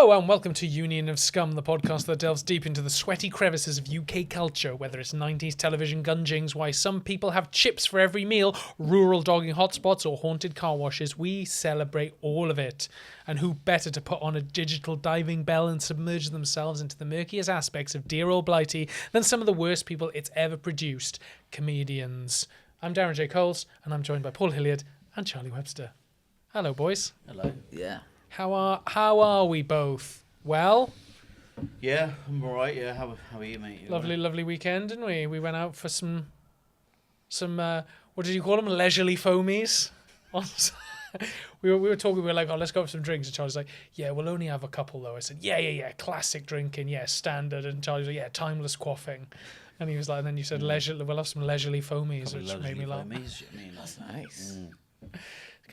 Hello and welcome to Union of Scum, the podcast that delves deep into the sweaty crevices of UK culture, whether it's 90s television gunjings, why some people have chips for every meal, rural dogging hotspots or haunted car washes. We celebrate all of it. And who better to put on a digital diving bell and submerge themselves into the murkiest aspects of dear old Blighty than some of the worst people it's ever produced, comedians. I'm Darren J. Coles and I'm joined by Paul Hilleard and Charlie Webster. Hello, boys. Hello. Yeah. How are we both? Well? Yeah, I'm alright. Yeah, how are you, mate? Lovely weekend, didn't we? We went out for some what did you call them? Leisurely foamies. we were talking. We were like, oh, let's go for some drinks. And Charlie's like, yeah, we'll only have a couple though. I said, yeah, classic drinking, yeah, standard. And Charlie's like, yeah, timeless quaffing. And he was like, and then you said leisurely. We'll have some leisurely foamies, which made me laugh. I mean, that's nice.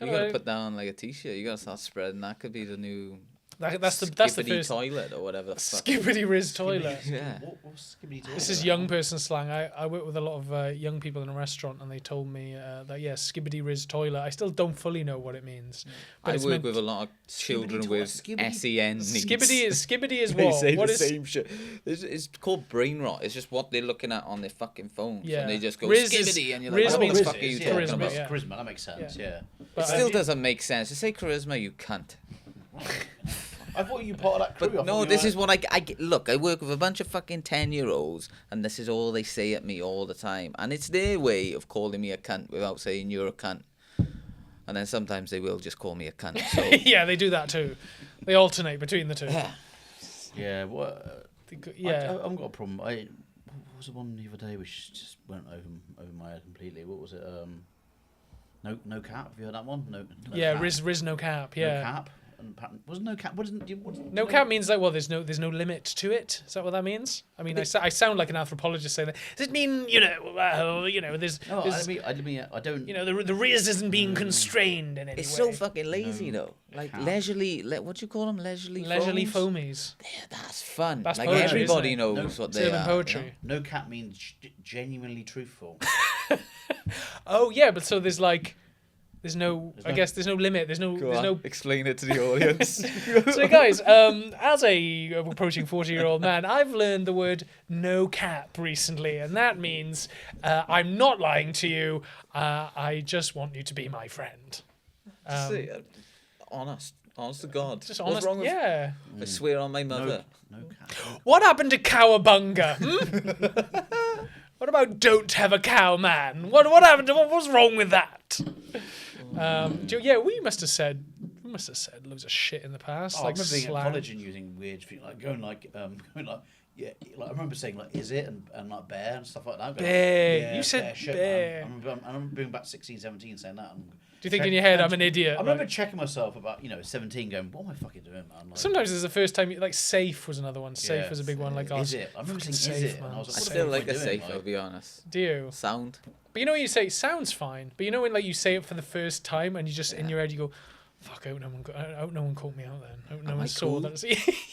You gotta put down like a t-shirt. You gotta start spreading. That could be the new. That's the first toilet or whatever. Skibbity Riz toilet. Yeah. What's skibbity toilet? This is young person slang. I work with a lot of young people in a restaurant, and they told me that skibbity Riz toilet. I still don't fully know what it means. But I work with a lot of children with SEN needs. Skibbity is They what? say What the is same shit. It's called brain rot. It's just what they're looking at on their fucking phones, Yeah. and they just go Riz skibbity, and you're Riz like, what means the fuck are you talking charisma, about? yeah. Charisma, that makes sense. Yeah. But It still doesn't make sense. To say charisma, you cunt. I thought you part of that crew. But no, this is what I look. I work with a bunch of fucking 10-year-olds, and this is all they say at me all the time, and it's their way of calling me a cunt without saying you're a cunt. And then sometimes they will just call me a cunt. So. Yeah, they do that too. They alternate between the two. Yeah. Yeah. What? Yeah. I haven't got a problem. What was the one the other day which just went over my head completely? What was it? No cap. Have you heard that one? No. Yeah, cap. Riz no cap. Yeah. No cap. And wasn't no cap? No cap means like, well, there's no limit to it. Is that what that means? I mean, I sound like an anthropologist saying that. Does it mean there's? No, I mean, I don't. The Riz isn't being constrained in any It's way. so fucking lazy though. Like leisurely, what do you call them? Leisurely foamies. Yeah, that's fun. That's like poetry, everybody isn't it? knows what they Urban are. poetry. No cap means genuinely truthful. Oh yeah, but so there's like. There's no limit. There's no. Explain it to the audience. So guys, as a approaching 40-year-old man, I've learned the word no cap recently, and that means I'm not lying to you. I just want you to be my friend. Honest to God. Just What's honest. wrong with? Yeah. I swear on my mother. No cap. What happened to cowabunga? What about don't have a cow, man? What happened to what's wrong with that? We must have said loads of shit in the past. I like remember being slang. at college and using weird things like going like yeah, like I remember saying like is it and like bear and stuff like that. Bear. Yeah, You said shit, bear. Man. I remember being about 16, 17 saying that. Do you think in your head I'm an idiot? I remember checking myself about 17 going, what am I fucking doing, man? Like, sometimes there's the first time like safe was another one. Safe Yeah. was a big one. Like is it? I remember saying safe, is it? man. And I was I like, still what like am I a safe, doing? I'll be honest. do you? Sound. But you know when you say it sounds fine, but you know when like you say it for the first time and you just in your head you go, fuck, I hope no one caught me out then. I hope no Am one I saw cool? that.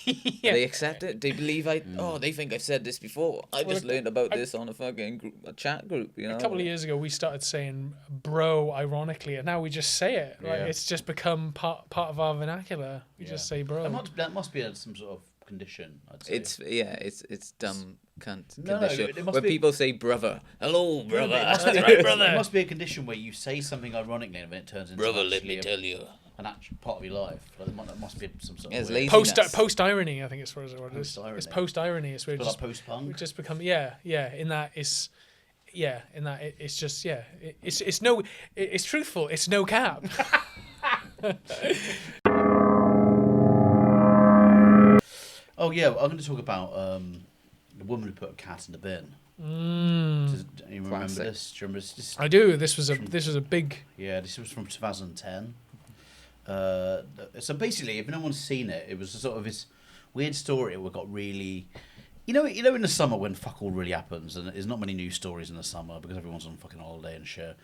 Yeah. They accept it. They believe they think I've said this before. I just learned about this on a fucking a chat group, you know. A couple of years ago, we started saying "bro" ironically, and now we just say it. Like Yeah. it's just become part of our vernacular. We just say "bro." That must be some sort of condition, I'd say. It's dumb cunt No, condition. it must where be- people say brother. Hello, brother. It must be a condition where you say something ironically and then it turns into Brother, let actually me tell you. an actual part of your life. Like, there must be some sort Yeah, of it's weird- lazy. Post irony, I think it's what it is. Post-irony. It's post irony. It's where Feel like we post-punk. just become In that it's it's just it's truthful. It's no cap. Oh yeah, I'm going to talk about the woman who put a cat in the bin. Do you remember Classic. this? Do you remember this? I do. This was a big. Yeah, this was from 2010. So basically, if no one's seen it, it was a sort of this weird story that got really... You know, in the summer when fuck all really happens, and there's not many news stories in the summer because everyone's on fucking holiday and shit.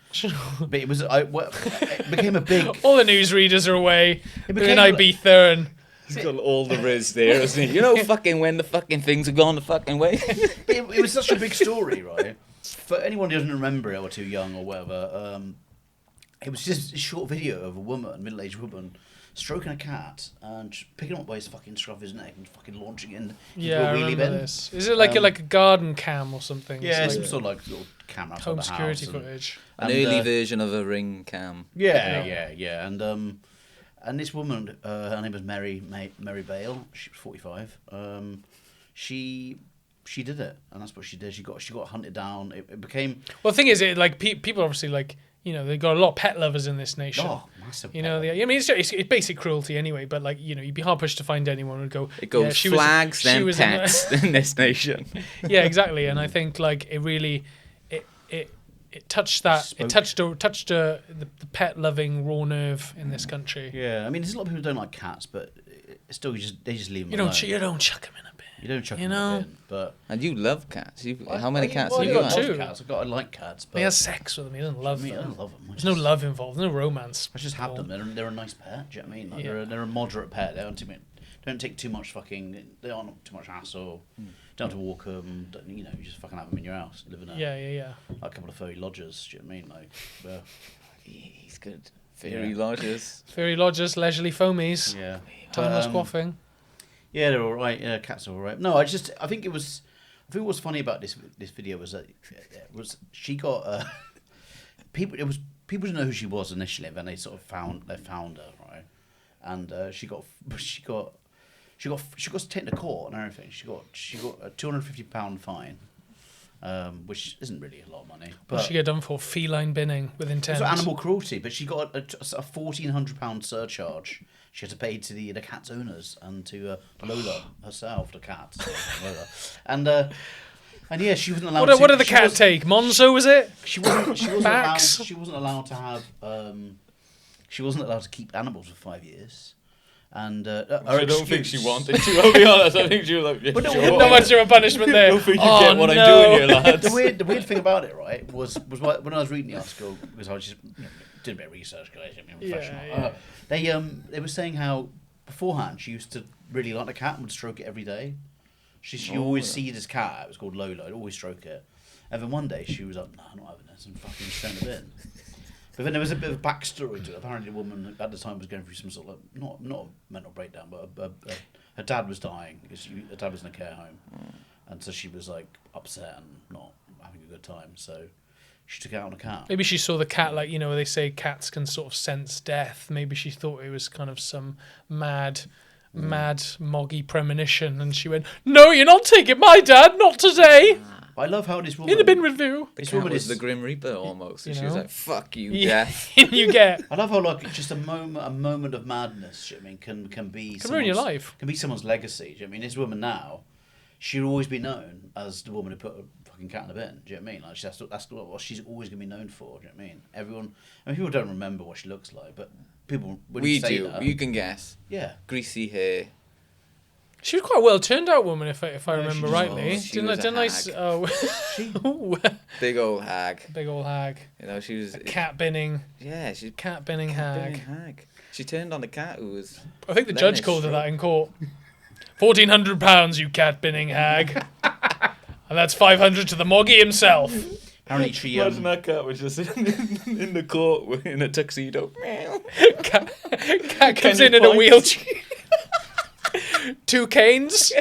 But it became a big... All the newsreaders are away. It They're in became Ibiza and... He's got all the riz there, isn't he? You know fucking when the fucking things have gone the fucking way. It was such a big story, right? For anyone who doesn't remember it or too young or whatever, it was just a short video of a woman, a middle-aged woman, stroking a cat and just picking him up by his fucking scruff of his neck and fucking launching it into Yeah, a I wheelie remember bin. this. Is it like a garden cam or something? Yeah, It's some like sort of like little camera outside home the security house. footage. An early version of a ring cam. Yeah. And this woman, her name was Mary Bale. She was 45. She did it, and that's what she did. She got hunted down. It became. Well, the thing is, people obviously they got a lot of pet lovers in this nation. Oh, massive. I mean, it's basic cruelty anyway, but you'd be hard pushed to find anyone who'd go. It goes flags, then pets in this nation. Yeah, exactly, and I think it really, it touched that. It touched the pet loving raw nerve in this country. Yeah, I mean, there's a lot of people who don't like cats, but still, they just leave them You alone. don't chuck them in a bin. You don't chuck them in a bin, but. And you love cats. How many cats Well, have you I've got had? lots of cats. I like cats, but He has sex with them. He doesn't love I them. don't love them. There's no love involved. There's no romance. I just have them. They're a nice pet. Do you know what I mean? Like Yeah. they're a moderate pet. They don't take too much fucking. They aren't too much hassle. Don't have to walk them. You just fucking have them in your house. Live in a Yeah. like a couple of furry lodgers. Do you know what I mean? Like, He's good. Fairy lodges. Fairy lodgers, leisurely foamies, yeah. timeless But, quaffing. Yeah, they're all right. Yeah, cats are all right. No, I think what's funny about this video was that she got people didn't know who she was initially, and then they sort of found her, right? And she got taken to court and everything. She got a £250 fine, which isn't really a lot of money. But What she get done for? Feline binning with intent. it's animal cruelty, but she got a £1,400 surcharge. She had to pay to the cat's owners and to Lola herself, the cat, Lola. And yeah, she wasn't allowed. What did the cat take? Monzo, was it? She wasn't allowed. Backs? She wasn't allowed to have. She wasn't allowed to keep animals for 5 years. And I don't think she wanted to. I'll be honest. I think she was like, yeah, But no, sure. Not much of a punishment there. I don't think you Oh, get what no. I'm doing here, lads. the weird thing about it, right, was when I was reading the article, because I was just did a bit of research, guys. I'm professional. Yeah. They were saying how beforehand she used to really like the cat and would stroke it every day. She always see this cat. It was called Lola. I'd always stroke it. And then one day she was like, "No, I'm not having this," and fucking sent it in. But then there was a bit of a backstory to it. Apparently, the woman at the time was going through some sort of not a mental breakdown, but her dad was dying. Her dad was in a care home, and so she was like upset and not having a good time. So she took it out on a cat. Maybe she saw the cat, where they say cats can sort of sense death. Maybe she thought it was kind of some mad, moggy premonition, and she went, "No, you're not taking my dad, not today." But I love how this woman In the bin with you. The This cat woman was is the Grim Reaper almost. You She was know? like, "Fuck you, Yeah, death." you get. I love how just a moment of madness. Do you know what I mean, can be Can ruin your life. Can be someone's legacy. Do you know what I mean, this woman now, she'll always be known as the woman who put a fucking cat in the bin. Do you know what I mean? Like that's what she's always gonna be known for. Do you know what I mean? People don't remember what she looks like, but people when We you say do. that, You can guess. yeah. Greasy hair. She was quite a well turned out woman, if I remember she rightly. was. She was a Didn't I? hag. Ooh, Big old hag. big old hag. You know, she was. Cat binning. Yeah, she's Cat binning big hag. hag. She turned on the cat who was. I think the Letting judge it called her stroke. that in court. £1,400, you cat binning hag. And that's 500 to the moggy himself. Apparently she Imagine that cat was just in the court in a tuxedo. Cat comes Can in you a point? wheelchair. 2 canes.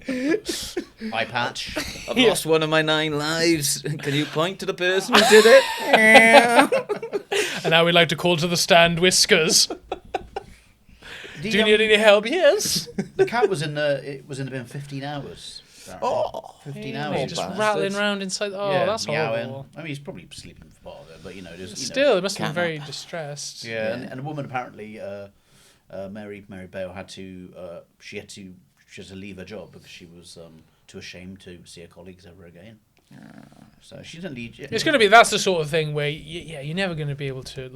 eye patch. I've lost one of my 9 lives. Can you point to the person who did it? And now we'd like to call to the stand Whiskers. Do you need any help? Yes. The cat was in the bin 15 hours. Oh, 15 Yeah, hours. just bastards. rattling around inside. Oh, Yeah, that's meowing. horrible. I mean, he's probably sleeping for part of it, but there's Still, it must have been cat very distressed. Yeah, and a woman apparently, Mary Bale had to leave her job because she was too ashamed to see her colleagues ever again. So she didn't leave. It's going to be, that's the sort of thing where, you're never going to be able to,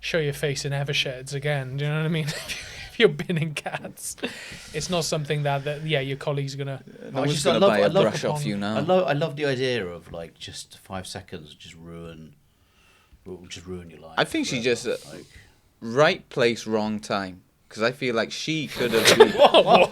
show your face in Eversheds again. Do you know what I mean? If you're binning cats, it's not something that your colleagues are going to... No I one's just- going I to love- buy I a love brush the off pong. you now. I love the idea of just 5 seconds just ruin your life. I think she forever. just right place, wrong time. Because I feel like she could have been... What?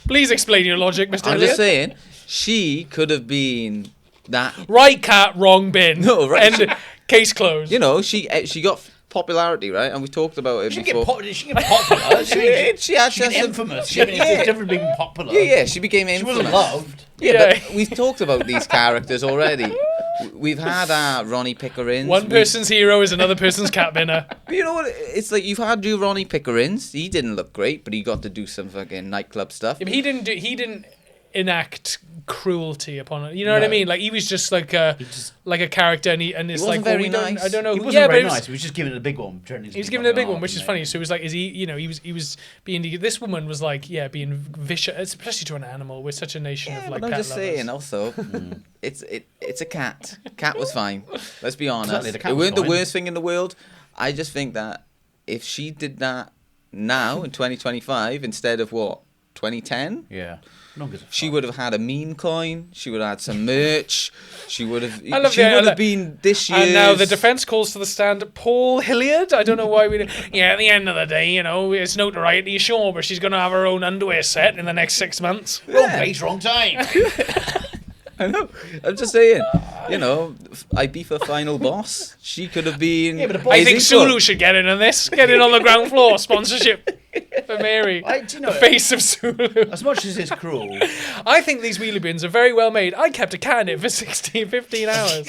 Please explain your logic, Mr. I'm Hilleard. just saying, she could have been that... Right cat, wrong bin. No, right. And Case closed. You know, she got popularity, right? And we talked about it She before. get popular. She had She get some- infamous. She it's different being popular. Yeah, she became She infamous. wasn't loved. Yeah, but we've talked about these characters already. We've had Ronnie Pickerins. One person's hero is another person's cat binner. You know what? It's like you've had your Ronnie Pickerins. He didn't look great, but he got to do some fucking nightclub stuff. Yeah, but he didn't enact cruelty upon it. You know what I No. mean? Like he was just like a character, and it's wasn't like very we don't, nice. I don't know. He who- wasn't yeah, very but it was, nice. He was just giving it a big one. He was giving it a big one, which is funny. So it was like, is he? You know, he was being. This woman was like, being vicious, especially to an animal. We're such a nation of like but I'm pet just lovers. saying. Also, it's a cat. Cat was fine. Let's be honest. Exactly, the cat It was weren't the fine. worst thing in the world. I just think that if she did that now in 2025 instead of what 2010. Yeah. She would have had a meme coin. She would have had some merch. She would have. I love She the- would have been this year's. And now the defence calls to the stand Paul Hilleard. I don't know why we. Yeah, at the end of the day, you know, it's notoriety, sure, but she's going to have her own underwear set in the next 6 months. Wrong place, wrong time. I know. I'm just saying. You know, I'd be for final boss. She could have been. Yeah, but the I boss- think his equal. Sulu should get in on this. Get in on the ground floor. Sponsorship for Mary. Do you know, The face of Sulu. as much as it's cruel, I think these wheelie bins are very well made. I kept a cat in it for 15 hours.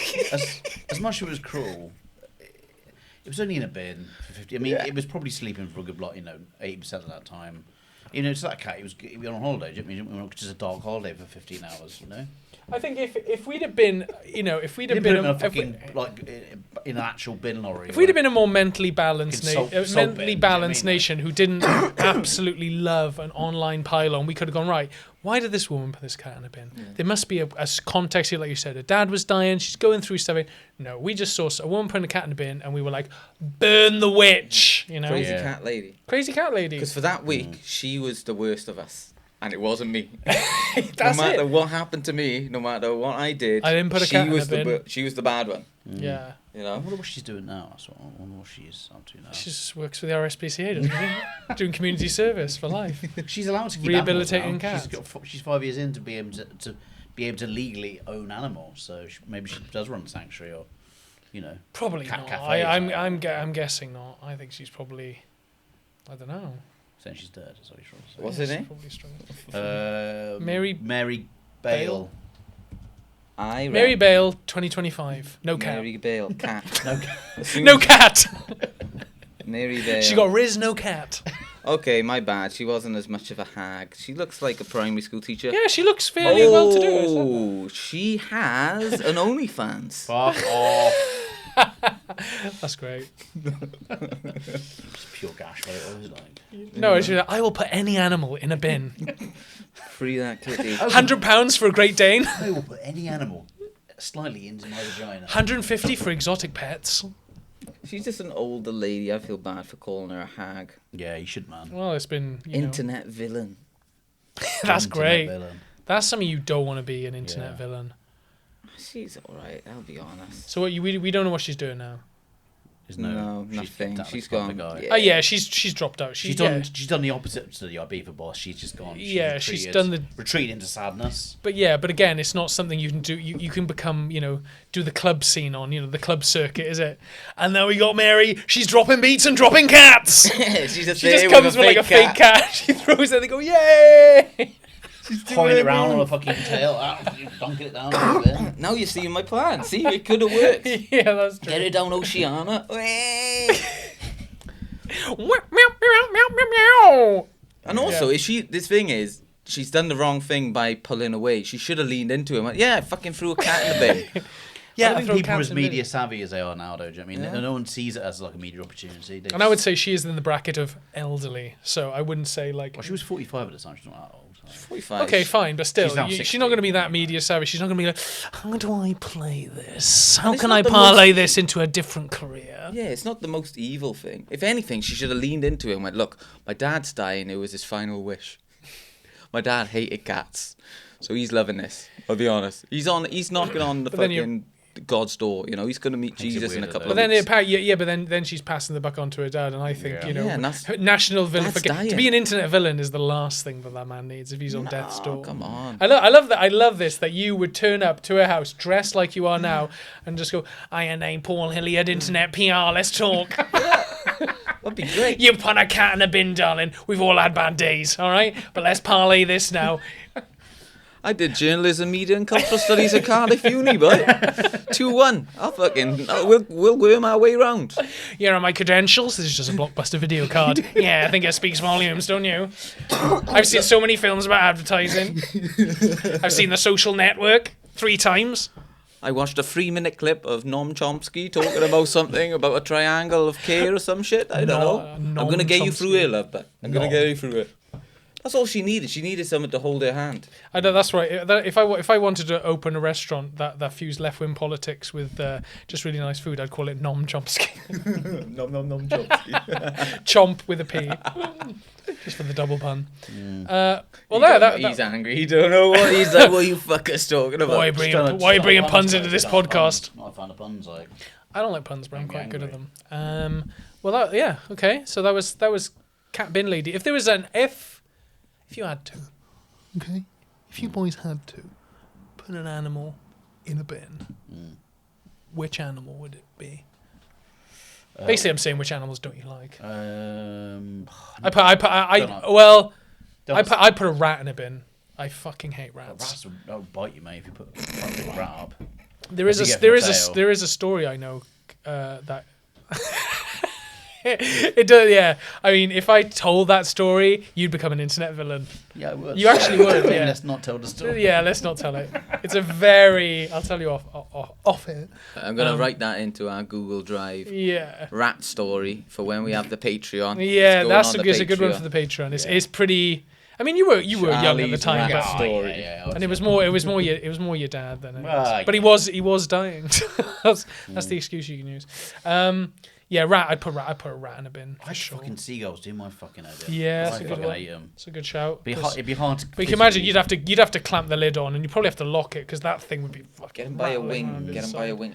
as much as it was cruel, it was only in a bin for 50. I mean, it was probably sleeping for a good 80% of that time. You know, it's that cat. He was on holiday. Do you know what I mean? Just a dark holiday for 15 hours. You know. I think if we'd have been, you know, if we'd have Didn't been put him if in a fucking in an actual bin lorry. If we'd have been a more mentally balanced, Salt bin, mentally do balanced you know what I mean? nation who didn't absolutely love an online pylon, we could have gone, right, why did this woman put this cat in a bin? There must be a context here, like you said. Her dad was dying, she's going through stuff. No, we just saw a woman putting a cat in a bin, and we were like, burn the witch, you know? Crazy Yeah. cat lady. Crazy cat lady. Because for that week, she was the worst of us. And it wasn't me. That's no matter it. what happened to me, no matter what I did, I didn't put a cat in a bin. She was the bad one. Yeah. You I know. wonder what she's doing now. That's what I wonder what she's up to now. She just works for the RSPCA, doesn't she? Doing community service for life. She's allowed to keep Rehabilitating animals now. cats. She's 5 years in to be able to legally own animals. So maybe she does run a sanctuary or, you know, Probably cat not. cafes. I'm guessing not. I think she's probably, I don't know. saying she's dead. That's what you're trying to say. What's Yeah, her she's name? probably strong. Mary Bale? Bale. Mary Bale, 2025. No cat. Mary Bale, cat. No, No cat. Mary Bale. She got Riz, no cat. Okay, my bad. She wasn't as much of a hag. She looks like a primary school teacher. Yeah, she looks fairly well to do. Oh, she has an OnlyFans. fuck off. That's great. It's pure gash, what it was like. No, she's like, I will put any animal in a bin. Free that kitty. £100 for a Great Dane. I will put any animal slightly into my vagina. 150 for exotic pets. She's just an older lady. I feel bad for calling her a hag. Yeah, you should, man. Well, it's been, you know, Internet villain. that's Internet great. villain. That's something you don't want to be, an internet Yeah. villain. She's alright, I'll be honest. So we don't know what she's doing now. There's No, she's nothing. that She's proper gone. guy. Yeah. Oh yeah, she's dropped out. She's done the opposite to the Ibiza boss. She's just gone. Yeah, she's retreated- done the- retreat into sadness. But again, it's not something you can do. You can become, you know, do the club scene on, you know, the club circuit, is it? And now we got Mary. She's dropping beats and dropping cats. She's just She there just comes with like a fake cat. She throws it. They go, yay! Pouring it around on a fucking tail, dunking it down a bit. Now you're seeing my plan. See, it could have worked. Yeah, that's true. Get it down Oceana. Meow, meow, meow, meow, meow, meow. And also, Yeah. is she? This thing is, she's done the wrong thing by pulling away. She should have leaned into him. Like, yeah, I fucking threw a cat in the bin. Yeah, I don't throw think people are cats as in the bin. media savvy as they are now, though. Do you know what I mean? Yeah. No one sees it as like a media opportunity. They And I would just- say she is in the bracket of elderly, so I wouldn't say like. Well, she was 45 at the time. She's not that old. So. 45. Okay, fine, but still, She's now she's 60. not going to be that media savvy. She's not going to be like, how do I play this? How And it's can not I the parlay this into a different career? Yeah, it's not the most evil thing. If anything, she should have leaned into it and went, look, my dad's dying. It was his final wish. My dad hated cats. So he's loving this. I'll be honest. He's knocking on the But then fucking... God's door. You know, he's going to meet Makes it Jesus in a weirder, couple though. of But then, weeks. then she's passing the buck on to her dad, and I think, Yeah. you know, Yeah, and that's- national villain. that's To dying. be an internet villain is the last thing that man needs if he's on death's door. Come on. I love that. I love this that you would turn up to a house dressed like you are now and just go, "I am named Paul Hilleard, internet PR. Let's talk." That'd be great. You put a cat in a bin, darling. We've all had bad days, all right? But let's parlay this now. I did journalism, media, and cultural studies at Cardiff Uni, boy. 2-1. We'll worm our way round. Here are my credentials. This is just a Blockbuster video card. Yeah, I think it speaks volumes, don't you? I've seen so many films about advertising. I've seen The Social Network 3 times. I watched a 3-minute clip of Noam Chomsky talking about something about a triangle of care or some shit. I don't know. I'm Noam going to get you through Chomsky. it, love. But I'm going to get you through it. That's all she needed. She needed someone to hold her hand. I know that's right. If I wanted to open a restaurant that fused left-wing politics with just really nice food, I'd call it Noam Chomsky. Nom Chomsky. Chomp with a P. Just for the double pun. He's angry. He don't know what he's like. What are you fuckers talking about? Why are you bringing puns into this podcast? I found the puns like. I don't like puns, but I'm Make me quite good at angry. them. Okay. So that was Cat Bin Lady. If there was if you had to, okay, if you boys had to put an animal in a bin, which animal would it be? Basically, I'm saying which animals don't you like? I put a rat in a bin. I fucking hate rats. Rats will bite you, mate, if you put a big rat up. There is What's he get for a tail? there is a story I know that it does. Yeah, I mean, if I told that story, you'd become an internet villain. Yeah, I would. You actually would. Yeah. Let's not tell the story. Yeah, let's not tell it. It's a very. I'll tell you off it. I'm going to write that into our Google Drive. Yeah. Rat story for when we have the Patreon. Yeah, It's that's a good one Patreon. for the Patreon. It's pretty. I mean, you were young at the Charlie's time, rat but story. Yeah, and it was more your dad than it was. Right. But he was dying. that's the excuse you can use. Yeah, rat. I'd put a rat in a bin for I'd sure. fucking seagulls do my fucking head in. Yeah, I that's a good fucking one. hate them. It's a good shout. It'd be hard to. But you can imagine you'd have to clamp the lid on, and you probably have to lock it because that thing would be fucking. Get him by a rattling around wing. Get him by a wing.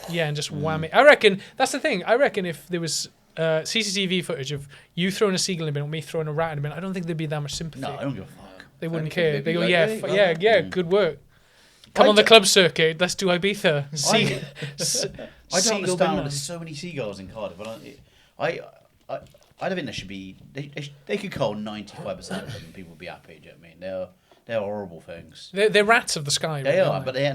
Yeah, and just wham it. I reckon that's the thing. I reckon if there was CCTV footage of you throwing a seagull in a bin or me throwing a rat in a bin, I don't think there'd be that much sympathy. No, I don't give a fuck. They wouldn't Anything care. they'd They be go, like, yeah, hey, well yeah, done." good work. Come on the club circuit. Let's do Ibiza. I don't Seagull bin understand. man. There's so many seagulls in Cardiff. I don't think there should be. They could call 95% of them, and people would be happy. Do you know what I mean? They're horrible things. They're rats of the sky. They really, are, aren't but they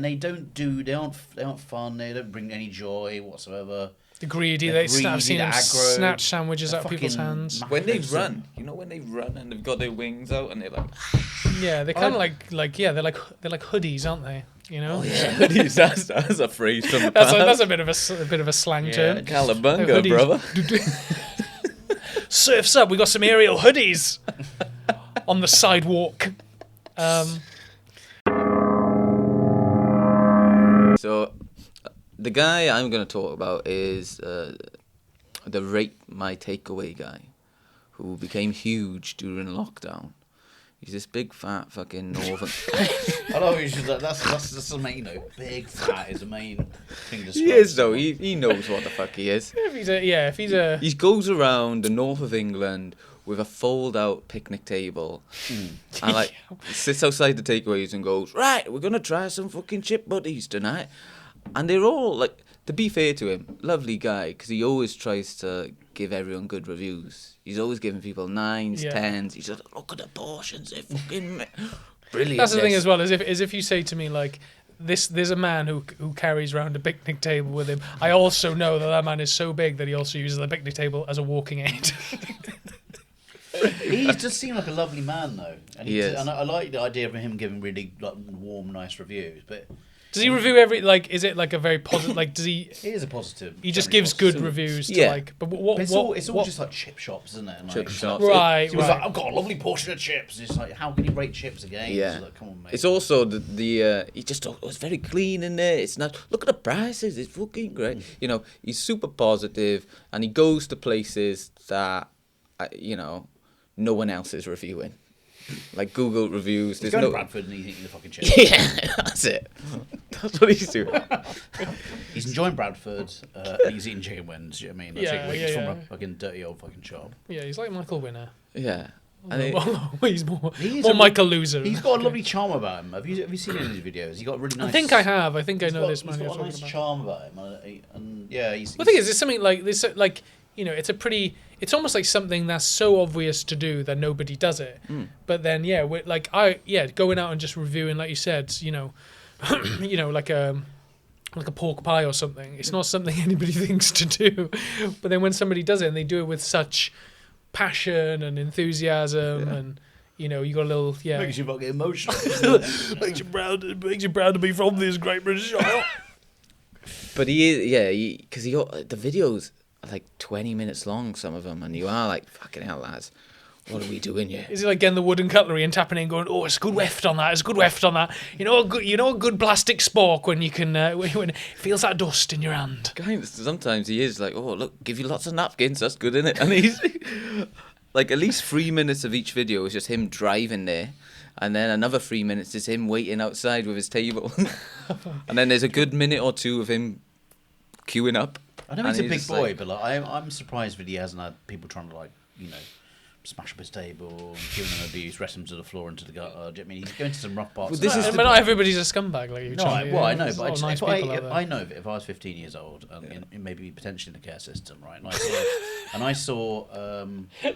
aren't fun. They don't bring any joy whatsoever. they're greedy. they're I've seen greedy, them they're aggro, snatch sandwiches they're out of people's fucking hands. mad. When they Listen. run, when they run and they've got their wings out and they're like, Yeah, they're kind of like they're like hoodies, aren't they? You know. that's a phrase from the That's past. a bit of a slang Yeah, term. Calabunga, hoodies. brother. Surfs up. We got some aerial hoodies on the sidewalk. So, the guy I'm going to talk about is the Rate My Takeaway guy, who became huge during lockdown. He's this big fat fucking northern. I know you should. That's the main. Big fat is the main thing. To He is though. He knows what the fuck he is. If he's a He goes around the north of England with a fold-out picnic table, and like sits outside the takeaways and goes, "Right, we're gonna try some fucking chip buddies tonight," and they're all like, to be fair to him, lovely guy, because he always tries to give everyone good reviews. He's always giving people 9s, Yeah. 10s. He's like, "Look at the portions, they're fucking brilliant." That's the thing as well, as if you say to me like there's a man who carries around a picnic table with him. I also know that man is so big that he also uses the picnic table as a walking aid. He just seemed like a lovely man though, and He is. And I like the idea of him giving really like warm, nice reviews. But Does he review every is it like a very positive like does he it is a positive. he just generally gives good positive. reviews to Yeah. like but what But it's all just like chip shops, isn't it? And, Chip like, shops. right He was right. like, I've got a lovely portion of chips. And it's like, how can you rate chips again? Yeah. It's like, come on, mate. It's also he just it was very clean in there. It's not, look at the prices, it's fucking great. You know, he's super positive and he goes to places that no one else is reviewing. Like Google reviews. He's There's going no to Bradford and he's eating the fucking chips. Yeah, that's it. That's what he's doing. He's enjoying Bradford, and he's eating chicken wings. Do you know what I mean? That's Yeah, it. He's yeah, from yeah. a fucking dirty old fucking shop. Yeah, he's like Michael Winner. Yeah. And He's more He's more a- Michael Loser. He's got a lovely charm about him. Have you seen any of his videos? He got a really nice. I think I have. I think I know this man He's you're got a talking nice about. charm about him, and yeah, he's. Well, the thing is, it's something like this. Like, you know, it's a pretty. It's almost like something that's so obvious to do that nobody does it. But then, yeah, going out and just reviewing, like you said, you know, like a pork pie or something. It's not something anybody thinks to do. But then when somebody does it and they do it with such passion and enthusiasm and. You know, you got a little, makes you fucking emotional. makes you proud to be from this great British Isle. But he is, because he got the videos are like 20 minutes long, some of them, and you are like, fucking hell, lads, what are we doing here? Is he like getting the wooden cutlery and tapping it and going, oh, it's a good weft on that, it's a good weft on that. You know a good plastic spork when you can, when it feels that dust in your hand. Kind of, sometimes he is like, oh, look, give you lots of napkins, that's good, innit? And he's like, at least 3 minutes of each video is just him driving there. And then another 3 minutes is him waiting outside with his table. And then there's a good minute or two of him queuing up. I know he's a big just boy, like, but like, I'm surprised that he hasn't had people trying to, like, you know, smash up his table, giving him abuse, rest him to the floor and to the gutter. Do you know what I mean? He's going to some rough parts. Well, this of is the- But not everybody's a scumbag like you. No, Charlie. well, I know, There's a but lot of nice if people out there. I know that if I was 15 years old and maybe potentially in the care system, right, and I saw A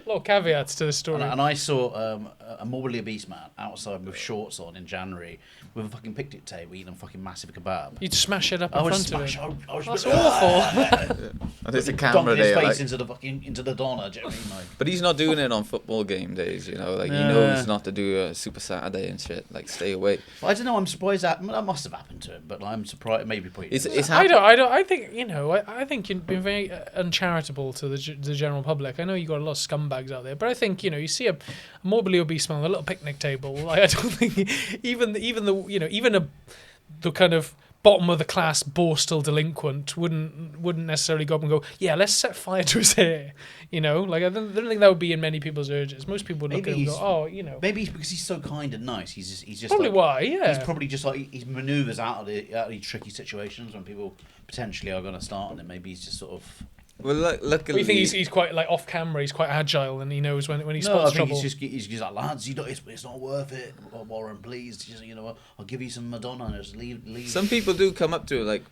lot of caveats to the story. and I saw a morbidly obese man outside with shorts on in January with a fucking picnic table eating a fucking massive kebab. You'd smash it up I in would front smash. of him. I was That's awful. and there's a camera Dumping his there. face Like, into the fucking into the Donna. Do you know what I mean? Like, but he's not doing it on football game days, you know. Like, he knows not to do a Super Saturday and shit. Like, stay away. I don't know. I'm surprised that must have happened to him, but I'm surprised. Maybe It's I don't. I think you know. I think you've been very uncharitable to the general public. I know you got a lot of scumbags out there, but I think you know you see a morbidly obese man with a little picnic table. Like, I don't think even the kind of bottom of the class borstal delinquent wouldn't necessarily go up and go, yeah, let's set fire to his hair. You know, like I don't think that would be in many people's urges. Most people would look at him and go, oh, you know. Maybe it's because he's so kind and nice. He's just Probably like, why, yeah. He's probably just like he maneuvers out of these tricky situations when people potentially are going to start on him. Maybe he's just sort of. Well, luckily... Well, you think he's quite like off camera? He's quite agile, and he knows when he No, I spots think trouble. he's just like, lads, it's not worth it, Warren. Please, just, you know, I'll give you some Madonna and just leave. Some people do come up to him, like,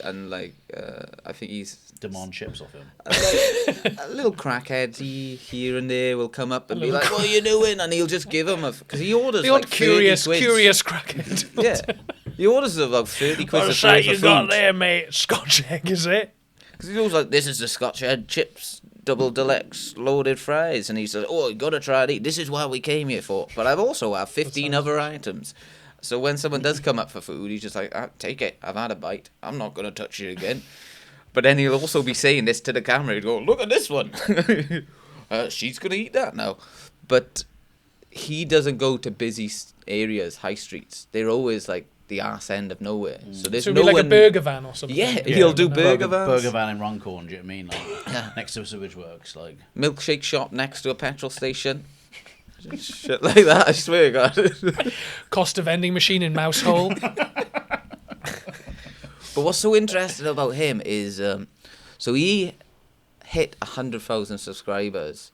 and like, I think he's demand chips off him. a little crackhead here and there will come up and be like, "What are you doing?" And he'll just give him because he orders The like odd curious 30 quid. crackhead. Yeah, he orders about 30 quid What's for that food. you got there, mate? Scotch egg, is it? Because he goes like, "This is the Scotch egg chips, double deluxe loaded fries," and he says, "Oh, you got to try it. This is what we came here for. But I've also have 15 other items." So when someone does come up for food, he's just like, "Take it. I've had a bite. I'm not gonna touch it again." But then he'll also be saying this to the camera. He'll go, "Look at this one. She's gonna eat that now." But he doesn't go to busy areas, high streets. They're always like the arse end of nowhere. So there's So it'd no be like one. a burger van or something. Yeah, he'll do burger vans. Burger van in Runcorn. Do you know what I mean? Like, next to a sewage works, like. Milkshake shop next to a petrol station. Shit like that, I swear, God. Cost of vending machine in mouse hole. But what's so interesting about him is, so he hit 100,000 subscribers,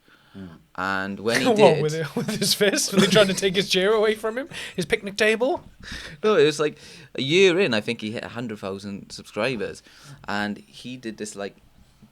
and when he did, with his fist? Were they trying to take his chair away from him? His picnic table? no, it was like a year in, I think he hit 100,000 subscribers, and he did this like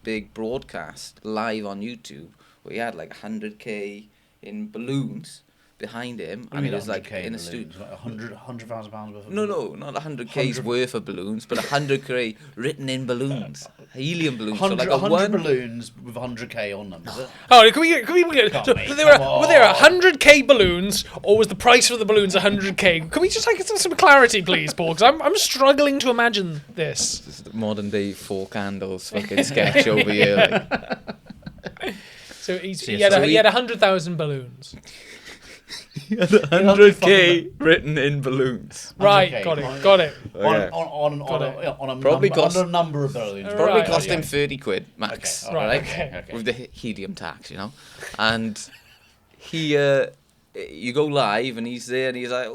big broadcast live on YouTube where he had like 100k in balloons behind him, and it was like in a studio. £100,000 worth of No, not 100k's worth of balloons, but 100k written in balloons, helium balloons. 100, so like a 100 one. balloons with 100k on them. Is it? Oh, can we get? Come So, on, mate, were there come were there on. 100k balloons, or was the price of the balloons 100k? Can we just like get some clarity, please, Paul? Because I'm struggling to imagine this. This is the modern day Four Candles fucking sketch over here. Like. So he So had 100,000 balloons. He had 100k written in balloons. Right, 100K. got it. Okay. On a Probably number, cost- on a number of balloons. Right. Probably cost okay. him 30 quid max. Okay, Right, alright, okay. With the helium tax, you know. And he, you go live and he's there and he's like,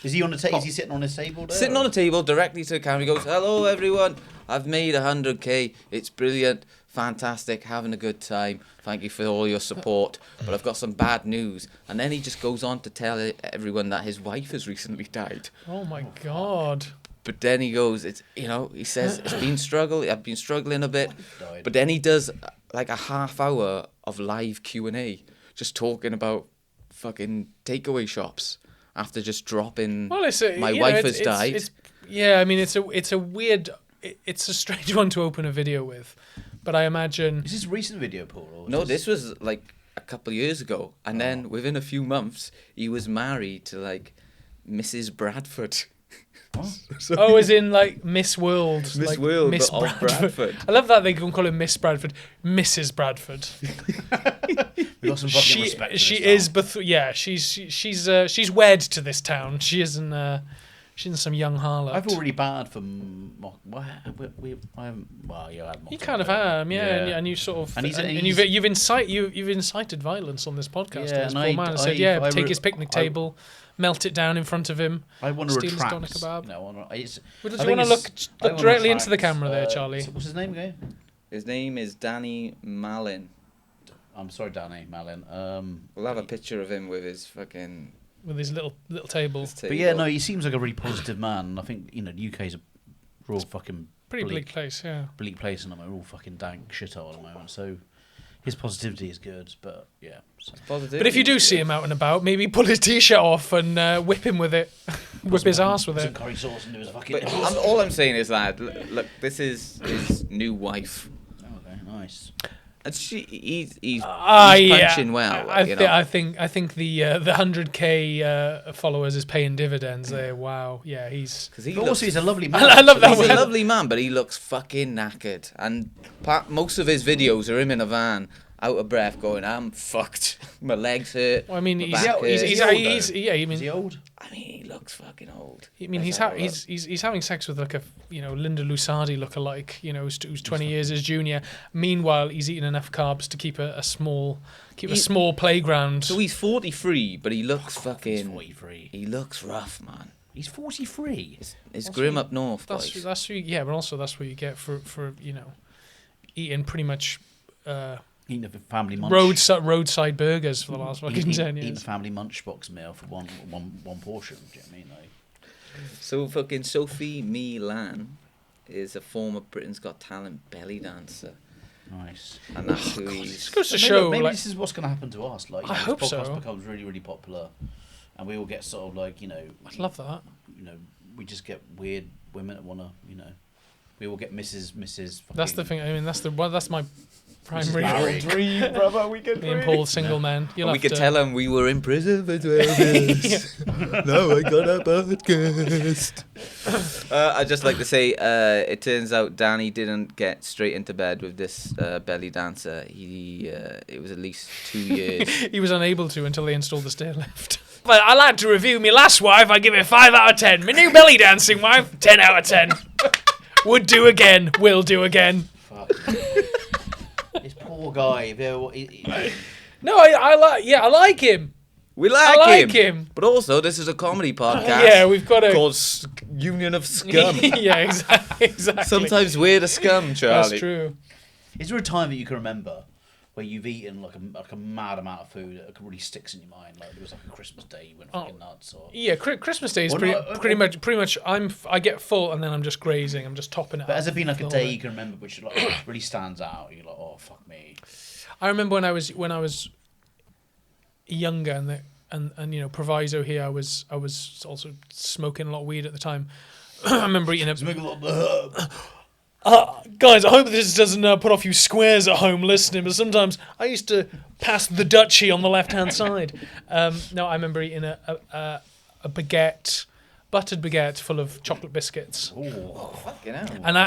Is he on the table? Is he sitting on his table there? Sitting on a table directly to the camera. He goes, "Hello, everyone. I've made 100k. It's brilliant. Fantastic. Having a good time. Thank you for all your support. But I've got some bad news." And then he just goes on to tell everyone that his wife has recently died. Oh my God. But then he goes, he says, I've been struggling a bit. But then he does like a half hour of live Q&A, just talking about fucking takeaway shops after just dropping, my wife has died. Yeah, I mean, it's a weird, it's a strange one to open a video with. But I imagine... Is this a recent video, Paul? No, this was like a couple of years ago. And then within a few months, he was married to like Mrs. Bradford. Oh, as in like Miss World. Miss like World, Miss but of Bradford. I love that they can call her Miss Bradford. Mrs. Bradford. We got some fucking respect. She is, she's wed to this town. She isn't. She's some young harlot. I feel really bad for. Well, you had. You kind of am, yeah. And you sort of, and you've incited violence on this podcast. Yeah, this poor man said, take his picnic table, melt it down in front of him. I want to steal his doner retract. kebab. No, Do you want to look directly into the camera there, Charlie? What's his name again? His name is Danny Malin. I'm sorry, Danny Malin. We'll have a picture of him with his fucking... With his little table. But yeah, no, he seems like a really positive man. And I think, the UK's a real fucking... Pretty bleak place, yeah. Bleak place, and I'm a real fucking dank shithole at the moment. So his positivity is good, but yeah. So. But if you do see him out and about, maybe pull his t-shirt off and whip him with it. Whip his ass with it. Curry sauce into his fucking... all I'm saying is that, look, this is his new wife. Okay, nice. And he's punching well. I think the 100k followers is paying dividends there. Wow, yeah, he's a lovely man. I love that. He's a lovely man, but he looks fucking knackered. And most of his videos are him in a van, out of breath, going, "I'm fucked. My legs hurt." Well, I mean, is he old? I mean, he looks fucking old. I mean, he's having sex with like a Linda Lusardi lookalike, who's 20 years his junior. Meanwhile, he's eating enough carbs to keep a small playground. So he's 43, but he looks fucking. He's 43. He looks rough, man. He's 43. It's grim up north. That's but also that's what you get for eating pretty much. Eating a family munch. Roadside burgers for the last fucking 10 years. Eating a family munchbox meal for one portion. Do you know what I mean? So fucking Sophie Milan is a former Britain's Got Talent belly dancer. Nice. And that's who he's... This goes to show... Maybe this is what's going to happen to us. Like, I hope so. This podcast becomes really, really popular. And we all get sort of like, I'd love that. We just get weird women that want to, we all get Mrs. That's the thing. I mean, that's my primary dream, brother. We could me and Paul single man. We could tell him we were in prison for 12 years. Now I got a podcast. I'd just like to say, it turns out Danny didn't get straight into bed with this belly dancer. It was at least 2 years. He was unable to until they installed the stair lift. But I like to review my last wife. I give it 5 out of 10. My new belly dancing wife, 10 out of 10. Would do again. Will do again. Fuck. This poor guy. No, I like him. We like him. But also, this is a comedy podcast. Yeah, we've got a... called Union of Scum. Yeah, exactly. Sometimes we're the scum, Charlie. That's true. Is there a time that you can remember where you've eaten like a mad amount of food that really sticks in your mind? Like there was like a Christmas day you went fucking nuts, or yeah, Christmas day is pretty much. I get full and then I'm just grazing. I'm just topping it. But has there been like a day you can remember which like really stands out? You're like, oh fuck me. I remember when I was younger and proviso here. I was also smoking a lot of weed at the time. I remember eating smoking a lot of herb. Guys, I hope this doesn't put off you squares at home listening, but sometimes I used to pass the Dutchie on the left-hand side. No, I remember eating a baguette, buttered baguette full of chocolate biscuits. Oh, fucking hell. And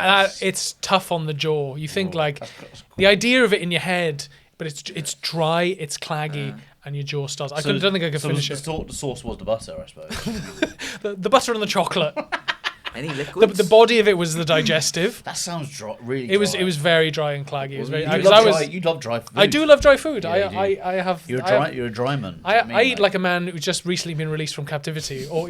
it's tough on the jaw. You think the idea of it in your head, but it's dry, it's claggy, and your jaw starts... I don't think I could finish it. The sauce was the butter, I suppose. the butter and the chocolate. Any liquids? The body of it was the digestive. That sounds really. It was dry. very dry and claggy. It was very. You Because love dry food. I do love dry food. Yeah, you do. I have. You're a dry man. I eat like a man who's just recently been released from captivity. Or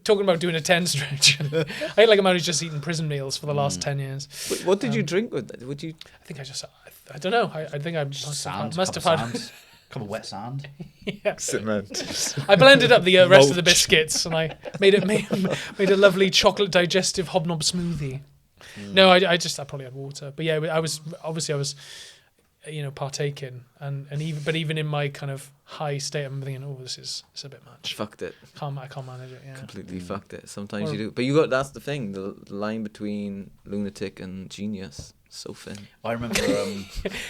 talking about doing a 10 stretch. I eat like a man who's just eaten prison meals for the last 10 years. Wait, what did you drink with that? Would you? I think I don't know. I think I must have had. Couple of wet sand. Yeah. Cement. I blended up the rest of the biscuits and I made a lovely chocolate digestive hobnob smoothie. No, I probably had water, but yeah, I was partaking and even in my kind of high state, I'm thinking, this is a bit much. Fucked it. I can't manage it. Yeah. Completely fucked it. Sometimes you do, but that's the thing. The line between lunatic and genius. So thin. I remember.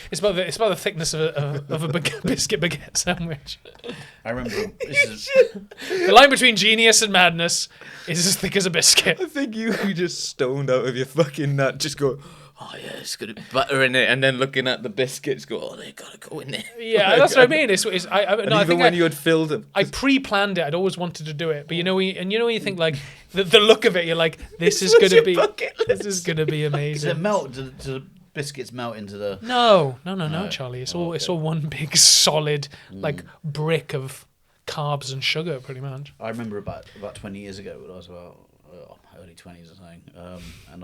It's about the thickness of a biscuit baguette sandwich. I remember. The line between genius and madness is as thick as a biscuit. I think you just stoned out of your fucking nut. Just go. Oh yeah, it's got butter in it, and then looking at the biscuits, go, they gotta go in there. Yeah, that's what I mean. I think when you had filled them, I pre-planned it. I'd always wanted to do it, but when you think like the look of it, you're like, this is gonna be amazing. Does it melt? Do the biscuits melt into the? No, Charlie. It's all one big solid like brick of carbs and sugar, pretty much. I remember about 20 years ago when I was about early 20s or something, and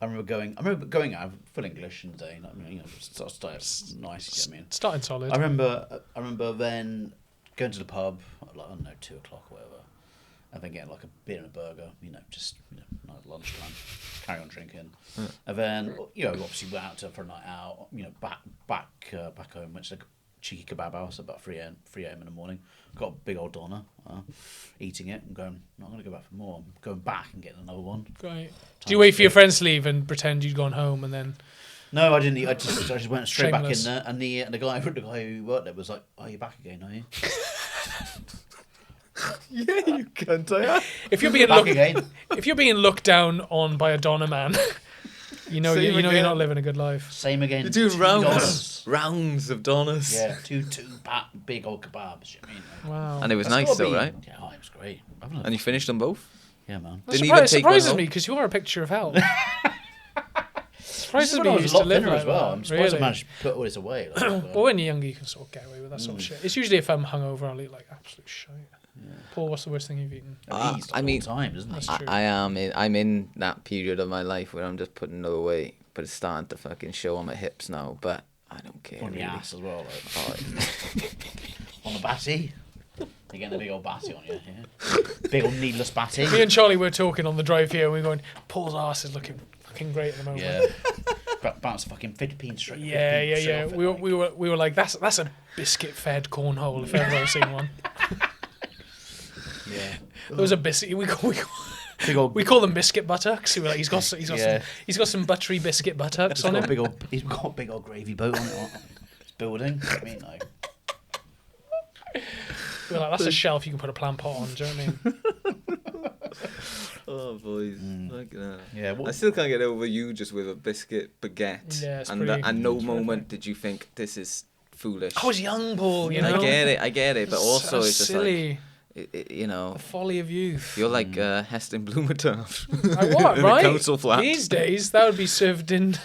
I remember going out full English in the day. Start nice. You know what I mean? Starting solid. I remember then going to the pub at 2:00 or whatever, and then getting like a beer and a burger. Just lunchtime, carry on drinking, and then obviously went out for a night out. Back home, went to the cheeky kebab house at about 3 a.m. in the morning. Got a big old doner, eating it and going, no, I'm going to go back for more. I'm going back and getting another one. Great. Do you wait for your friends to leave and pretend you'd gone home and then? No, I didn't. I just went straight Shameless. back in there, and the guy who worked there was like, "Oh, you're back again, are you?" yeah, you can't. If you're being looked down on by a doner man, you're not living a good life. Same again. You're doing rounds of donors. Yeah, two big old kebabs. You know what I mean? Wow. And it was nice though, right? Yeah, it was great. And you finished them both? Yeah, man. That surprises me because you are a picture of health. Surprises me you used to live like as well. that. I'm surprised I managed to put all this away. But when you're younger, you can sort of get away with that sort of shit. It's usually if I'm hungover, I'll eat like absolute shit. Yeah. Paul, what's the worst thing you've eaten? I mean, time, isn't it? I'm in that period of my life where I'm just putting no away, but it's starting to fucking show on my hips now. But I don't care. On the ass as well, Oh, on the batty. You're getting a big old batty on you, yeah. Big old needless batty. Me and Charlie were talking on the drive here, and we were going, Paul's ass is looking fucking great at the moment. Yeah. Bounce fucking 15 straight. Yeah. We were like, that's a biscuit-fed cornhole if ever I've seen one. Yeah. There was a biscuit. We call them biscuit buttocks. We were like, he's got some buttery biscuit buttocks on him. He's got a big old gravy boat on it. It's building. I mean, like. We were like, that's a shelf you can put a plant pot on. Do you know what I mean? Oh, boys. Yeah. I still can't get over you just with a biscuit baguette. Yeah, it's and at no moment did you think this is foolish. I was young, Paul, you know. I get it, but also it's just silly. like, the folly of youth. You're like Heston Blumenthal. What, right? Council flat. These days, that would be served in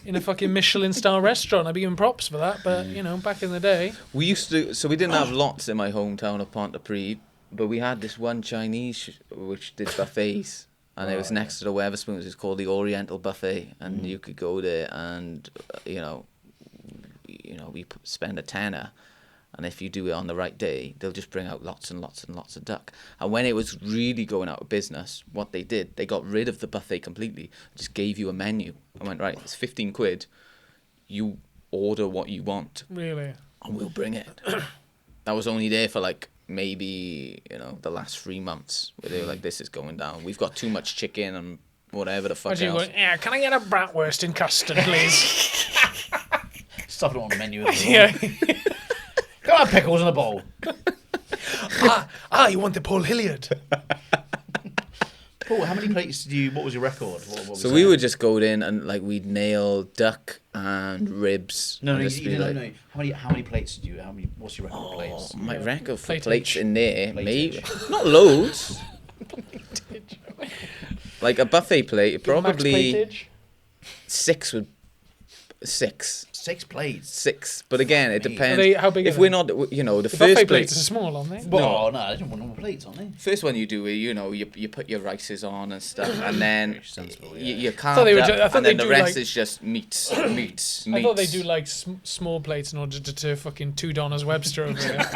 a fucking Michelin star restaurant. I'd be giving props for that, but, back in the day. We used to, so we didn't have lots in my hometown of Pontypridd, but we had this one Chinese which did buffets, and it was next to the Wetherspoons. It's called the Oriental Buffet, and you could go there and, we spend a tenner. And if you do it on the right day, they'll just bring out lots and lots and lots of duck. And when it was really going out of business, what they did, they got rid of the buffet completely. Just gave you a menu. I went, right, it's 15 quid. You order what you want. Really? And we'll bring it. That was only there for like maybe, the last 3 months. Where they were like, this is going down. We've got too much chicken and whatever the fuck else. Going, can I get a bratwurst in custard, please? Stuff it on the menu as well. Yeah. Got our pickles in a bowl. You want the Paul Hilleard? Paul, how many plates did you? What was your record? What so we would just go in and like we'd nail duck and ribs. No. How many plates did you? What's your record for plates? My record for plates in there, maybe not loads. Like a buffet plate, Max probably platage. 6 would 6. 6 plates. 6. But again, it Fuck me. depends. Are they- how big are if they? we're not, you know, the The first buffet plate. plates are small, aren't they? Well, no, I don't want normal plates, aren't they? First one you do, you know, you put your rices on and stuff, and then Very sensible, you, yeah. you carve thought they were up, ju- I thought and then they the do, rest like- is just meats. I thought they do like small plates in order to fucking $2 Webster over here.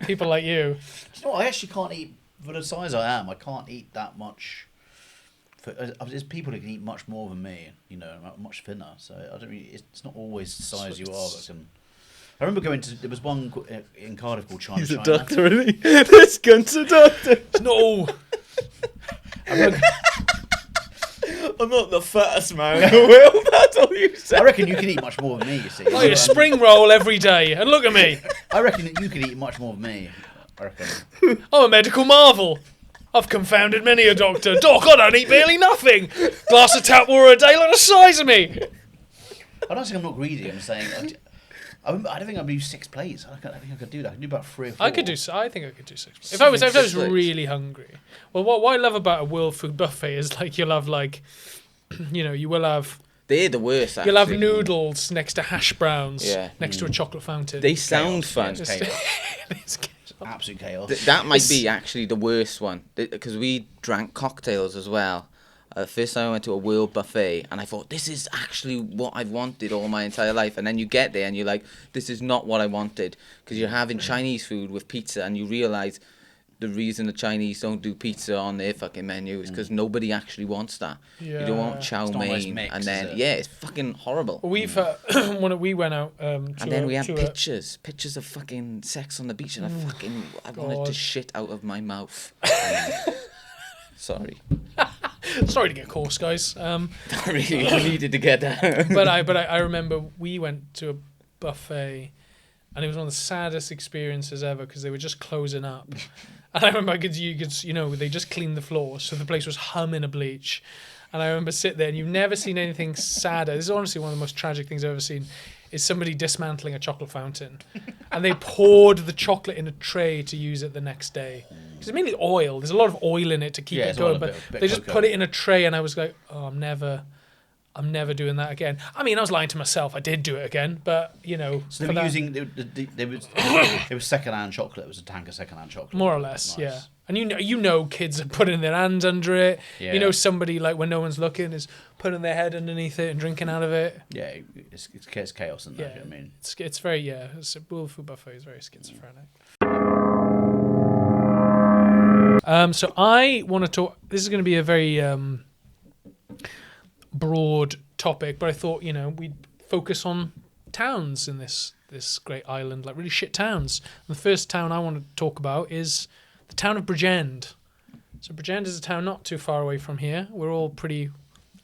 People like you. You know, I actually can't eat, for the size I am, I can't eat that much. There's people who can eat much more than me, you know, much thinner. So I don't really, it's not always the size you are that can. I remember going to, there was one in Cardiff called China. He's a China. doctor, isn't he? This gun's a doctor. No. I'm not the fattest man in the world. That's all you I said. reckon you can eat much more than me, you see. I eat a spring roll every day, and look at me. I reckon that you can eat much more than me. I reckon. I'm a medical marvel. I've confounded many a doctor. Doc, I don't eat barely nothing. Glass of tap water a day, like the size of me. I don't think I'm not greedy. I'm saying I don't think I'd do 6 plates. I think I could do that. I could do about 3 or 4. I think I could do 6. If I was Six plates. really hungry. Well, what I love about a world food buffet is like you'll have like, you know, you will have They're the worst. you'll have actually. noodles next to hash browns, Yeah. next to a chocolate fountain. They sound Chaos, fun. yeah, it's chaos. It's chaos. Absolute chaos. That might be actually the worst one because we drank cocktails as well. First time I went to a world buffet and I thought this is actually what I've wanted all my entire life, and then you get there and you're like, this is not what I wanted, because you're having Chinese food with pizza and you realise the reason the Chinese don't do pizza on their fucking menu is because nobody actually wants that. You don't want chow It's not a nice mein, mix, and is then it? yeah, it's fucking horrible. Well, we've when we went out to And then we had to pictures of fucking sex on the beach, and I wanted to God. shit out of my mouth. Sorry, sorry to get coarse, guys. I really needed to get that. But I remember we went to a buffet, and it was one of the saddest experiences ever because they were just closing up. And I remember you know, they just cleaned the floor, so the place was humming a bleach. And I remember sitting there, and you've never seen anything sadder. This is honestly one of the most tragic things I've ever seen. Is somebody dismantling a chocolate fountain, and they poured the chocolate in a tray to use it the next day. Because it's mainly oil. There's a lot of oil in it to keep Yeah, it it's going, all a but bit they just cocoa. put it in a tray, and I was like, oh, I'm never doing that again. I mean, I was lying to myself. I did do it again, but you know, So for they were that- using it was second-hand chocolate. It was a tank of second-hand chocolate. more or less, Nice. yeah. And you know, kids are putting their hands under it. Yeah. You know, somebody like when no one's looking is putting their head underneath it and drinking out of it. Yeah, it's chaos in there. Yeah, You know what I mean, it's very It's a world food buffet is very schizophrenic. So I want to talk. This is going to be a very broad topic, but I thought we'd focus on towns in this great island, like really shit towns. And the first town I want to talk about is the town of Bridgend. So Bridgend is a town not too far away from here. We're all pretty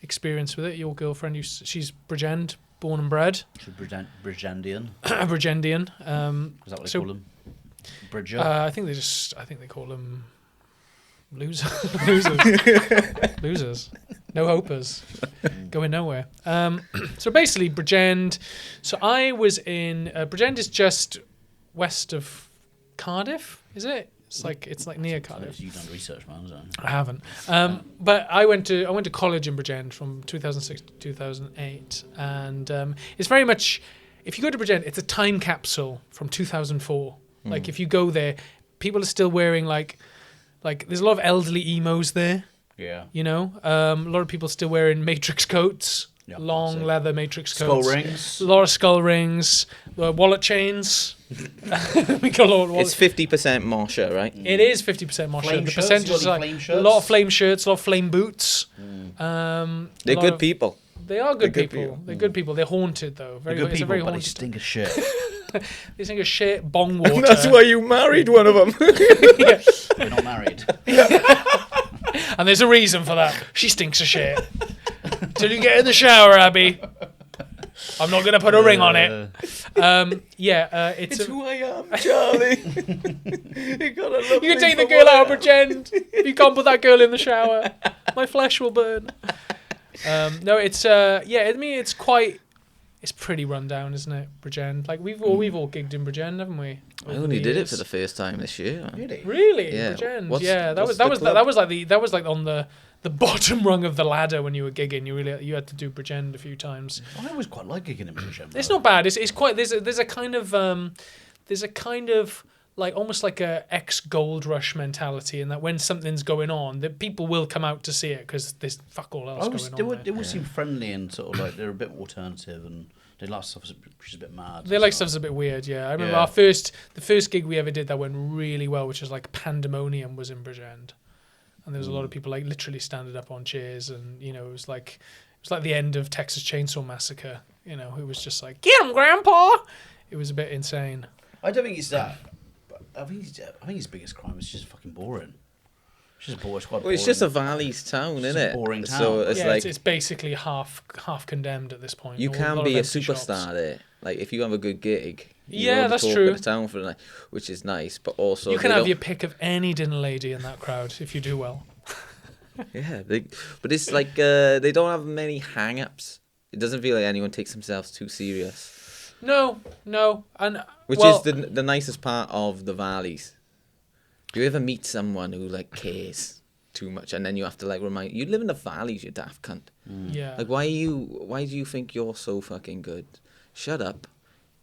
experienced with it. Your girlfriend, she's Bridgend, born and bred. should Bridgendian. Bridgendian. Is that what they call them? Bridger. I think they call them losers. Losers. No hopers. Going nowhere. So basically, Bridgend. So I was in Bridgend is just west of Cardiff. Is it? It's like near Cardiff. You've done research, man. Isn't it? I haven't. But I went to college in Bridgend from 2006 to 2008, and it's very much. If you go to Bridgend, it's a time capsule from 2004. Like if you go there, people are still wearing like there's a lot of elderly emos there. Yeah. You know, a lot of people still wearing matrix coats, Yeah, long that's it. leather matrix Skull coats. rings. A lot of skull rings, wallet chains. We got a lot of wallet. It's 50% Marsha, right? It is 50% more Flame shirt. The shirts? percentage You got is any like flame a shirts? lot of flame shirts, a lot of flame boots. They're a lot good of- people. They are good They're good people. people. They're good people. They're haunted though. Very, They're good it's a people, very but they haunted. stink of shit. They think of shit, bong water. And that's why you married one of them. Yeah. We're not married. And there's a reason for that. She stinks of shit. Till you get in the shower, Abby. I'm not gonna put a ring on it. It's It's who I am, Charlie. you gotta love you can me take the for girl what I out of am. Bridgend. If you can't put that girl in the shower, my flesh will burn. No, it's I mean, it's quite. it's pretty run down, isn't it? Bridgend. Like we've all gigged in Bridgend, haven't we? I Over only the did it years. for the first time this year. Really? Really? Yeah. Bridgend. What's- Yeah, that what's was the club? that was like on the bottom rung of the ladder when you were gigging. You had to do Bridgend a few times. I always quite like gigging in Bridgend. It's not bad. It's quite there's a kind of like almost like a ex-gold rush mentality in that when something's going on, that people will come out to see it because there's fuck all else going on. They all seem friendly and sort of like they're a bit alternative and they like stuff which is a bit mad. They like stuff's a bit weird, yeah. I remember Yeah. the first gig we ever did that went really well, which was like Pandemonium was in Bridgend. And there was a lot of people like literally standing up on chairs and, you know, it was like the end of Texas Chainsaw Massacre, you know, it was just like, get him, Grandpa! It was a bit insane. I don't think it's that. I think his biggest crime is just fucking boring. It's just boring. It's quite Well, boring. it's just a valleys town, It's isn't just a it? boring So town. it's yeah, like it's basically half condemned at this point. you All- can lot be of a empty superstar shops. there. Like if you have a good gig, Yeah, you're the that's talk true. of the town for the night, which is nice. But also You can they have don't- your pick of any dinner lady in that crowd if you do well. Yeah, but it's like they don't have many hang-ups. It doesn't feel like anyone takes themselves too serious, No, and which well, is the nicest part of the valleys. Do you ever meet someone who like cares too much, and then you have to like remind you live in the valleys, you daft cunt. yeah. Like why do you think you're so fucking good? Shut up,